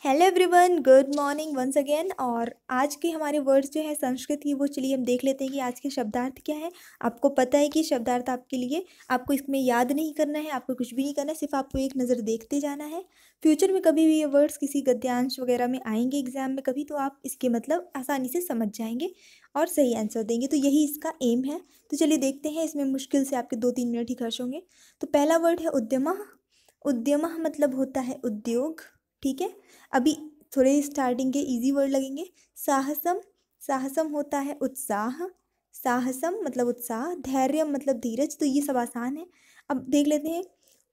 Hello everyone, good morning once again. और आज के हमारे वर्ड्स जो है संस्कृत की, वो चलिए हम देख लेते हैं कि आज के शब्दार्थ क्या है। आपको पता है कि शब्दार्थ आपके लिए, आपको इसमें याद नहीं करना है, आपको कुछ भी नहीं करना है, सिर्फ आपको एक नज़र देखते जाना है। फ्यूचर में कभी भी ये वर्ड्स किसी गद्यांश वगैरह में आएंगे एग्जाम में कभी, तो आप इसके मतलब आसानी से समझ जाएंगे और सही आंसर देंगे। तो यही इसका एम है। तो चलिए देखते हैं, इसमें मुश्किल से आपके 2-3 मिनट ही खर्च होंगे। तो पहला वर्ड है उद्यमः। उद्यमः मतलब होता है उद्योग, ठीक है। अभी थोड़े स्टार्टिंग के इजी वर्ड लगेंगे। साहसम, साहसम होता है उत्साह, साहसम मतलब उत्साह। धैर्य मतलब धीरज। तो ये सब आसान है। अब देख लेते हैं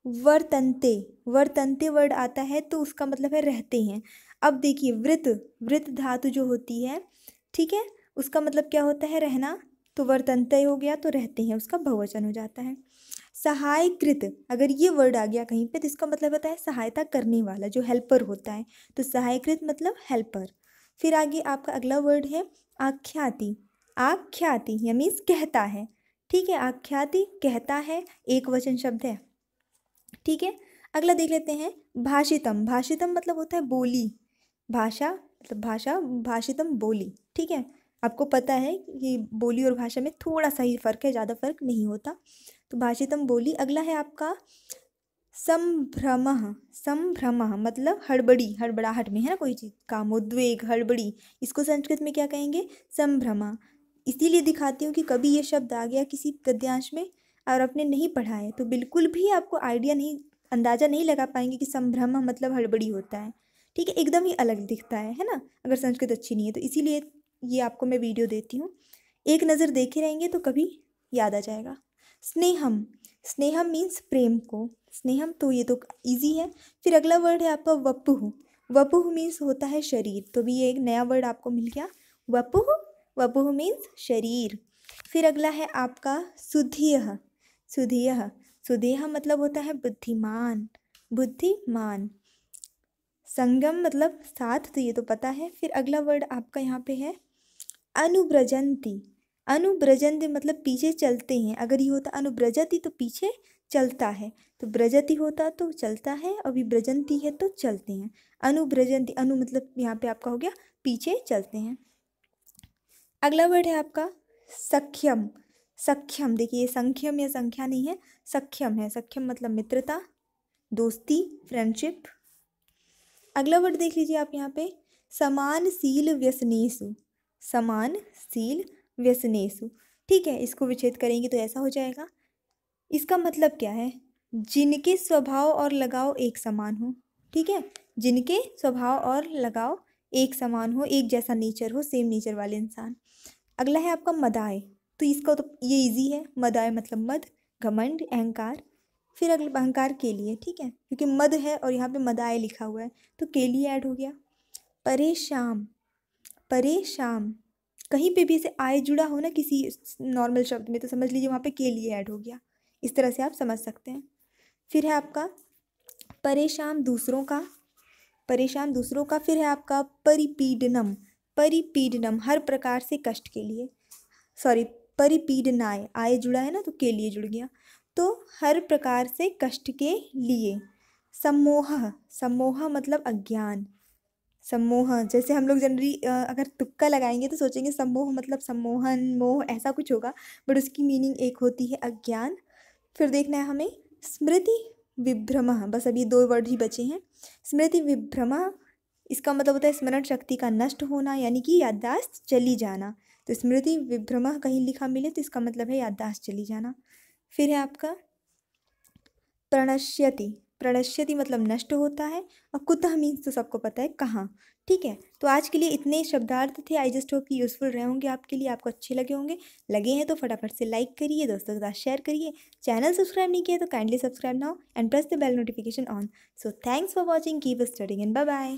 वर्तन्ते। वर्तन्ते वर्ड आता है तो उसका मतलब है रहते हैं। अब देखिए वृत, वृत धातु जो होती है, ठीक है, उसका मतलब क्या होता है रहना। तो वर्तन्ते हो गया तो रहते हैं, उसका बहुवचन हो जाता है। सहायकृत, अगर ये वर्ड आ गया कहीं पे तो इसका मतलब होता है सहायता करने वाला, जो हेल्पर होता है। तो सहायकृत मतलब हेल्पर। फिर आगे आपका अगला वर्ड है आख्याति। आख्याति या मीन्स कहता है, ठीक है। आख्याति कहता है, एक वचन शब्द है, ठीक है। अगला देख लेते हैं भाषितम। भाषितम मतलब होता है बोली, भाषा मतलब भाषा, भाषितम बोली, ठीक है। आपको पता है कि बोली और भाषा में थोड़ा सा ही फर्क है, ज़्यादा फर्क नहीं होता। तो भाषितम बोली। अगला है आपका संभ्रमः। संभ्रमः मतलब हड़बड़ी, हड़बड़ाहट में है ना कोई चीज़, काम, उद्वेग, हड़बड़ी। इसको संस्कृत में क्या कहेंगे? संभ्रमा। इसीलिए दिखाती हूँ कि कभी ये शब्द आ गया किसी गद्यांश में और आपने नहीं पढ़ा है तो बिल्कुल भी आपको आइडिया नहीं, अंदाज़ा नहीं लगा पाएंगे कि संभ्रम मतलब हड़बड़ी होता है, ठीक है। एकदम ही अलग दिखता है ना, अगर संस्कृत अच्छी नहीं है तो। इसीलिए ये आपको मैं वीडियो देती हूँ, एक नज़र देखे रहेंगे तो कभी याद आ जाएगा। स्नेहम, स्नेहम मीन्स प्रेम को, स्नेहम। तो ये तो इजी है। फिर अगला वर्ड है आपका वपुः। वपुः मीन्स होता है शरीर। तो भी ये एक नया वर्ड आपको मिल गया, वपुः। वपुः मीन्स शरीर। फिर अगला है आपका सुधियः। सुधियः, सुधेय मतलब होता है बुद्धिमान, बुद्धिमान। संगम मतलब साथ, तो ये तो पता है। फिर अगला वर्ड आपका यहाँ पे है अनुब्रजंती। अनुब्रजंती मतलब पीछे चलते हैं। अगर ये होता अनुब्रजति तो पीछे चलता है, तो ब्रजति होता तो चलता है, अभी ब्रजंती है तो चलते हैं। अनुब्रजंती, अनु मतलब यहाँ पे आपका हो गया पीछे चलते हैं। अगला वर्ड है आपका सख्यम। सख्यम, देखिए संख्यम या संख्या नहीं है, सख्यम है। सख्यम मतलब मित्रता, दोस्ती, फ्रेंडशिप। अगला वर्ड देख लीजिए आप यहाँ पे समानशील व्यसनेषु। समानशील व्यसनेषु, ठीक है। इसको विच्छेद करेंगे तो ऐसा हो जाएगा। इसका मतलब क्या है? जिनके स्वभाव और लगाव एक समान हो, ठीक है। जिनके स्वभाव और लगाव एक समान हो, एक जैसा नेचर हो, सेम नेचर वाले इंसान। अगला है आपका मदाय। तो इसका तो ये इजी है, मदाय मतलब मद, घमंड, अहंकार। फिर अगला अहंकार के लिए, ठीक है, क्योंकि मद है और यहाँ पे मदाय लिखा हुआ है तो के लिए ऐड हो गया। परेशान, परेशान, कहीं पे भी इसे आय जुड़ा हो ना किसी नॉर्मल शब्द में तो समझ लीजिए वहाँ पे के लिए ऐड हो गया। इस तरह से आप समझ सकते हैं। फिर है आपका परेशान दूसरों का, परेशान दूसरों का। फिर है आपका परिपीडनम। परिपीडनम हर प्रकार से कष्ट के लिए, सॉरी परिपीडनाय, आय जुड़ा है ना तो के लिए जुड़ गया, तो हर प्रकार से कष्ट के लिए। सम्मोह, सम्मोह मतलब अज्ञान। सम्मोह, जैसे हम लोग जनरली अगर तुक्का लगाएंगे तो सोचेंगे सम्मोह मतलब सम्मोहन, मोह, ऐसा कुछ होगा, बट उसकी मीनिंग एक होती है अज्ञान। फिर देखना है हमें स्मृति विभ्रमः। बस अभी 2 वर्ड ही बचे हैं। स्मृति विभ्रमः, इसका मतलब होता है स्मरण शक्ति का नष्ट होना, यानी कि याददाश्त चली जाना। तो स्मृति विभ्रमः कहीं लिखा मिले तो इसका मतलब है याददाश्त चली जाना। फिर है आपका प्रणश्यति। प्रणश्यति मतलब नष्ट होता है, और कुतः मीन्स तो सबको पता है कहाँ, ठीक है। तो आज के लिए इतने शब्दार्थ थे। आई जस्ट होप कि यूजफुल रहे होंगे आपके लिए, आपको अच्छे लगे होंगे। लगे हैं तो फटाफट से लाइक करिए, दोस्तों के साथ शेयर करिए। चैनल सब्सक्राइब नहीं किया तो kindly subscribe now and press the bell notification on. So thanks for watching, keep studying and bye bye.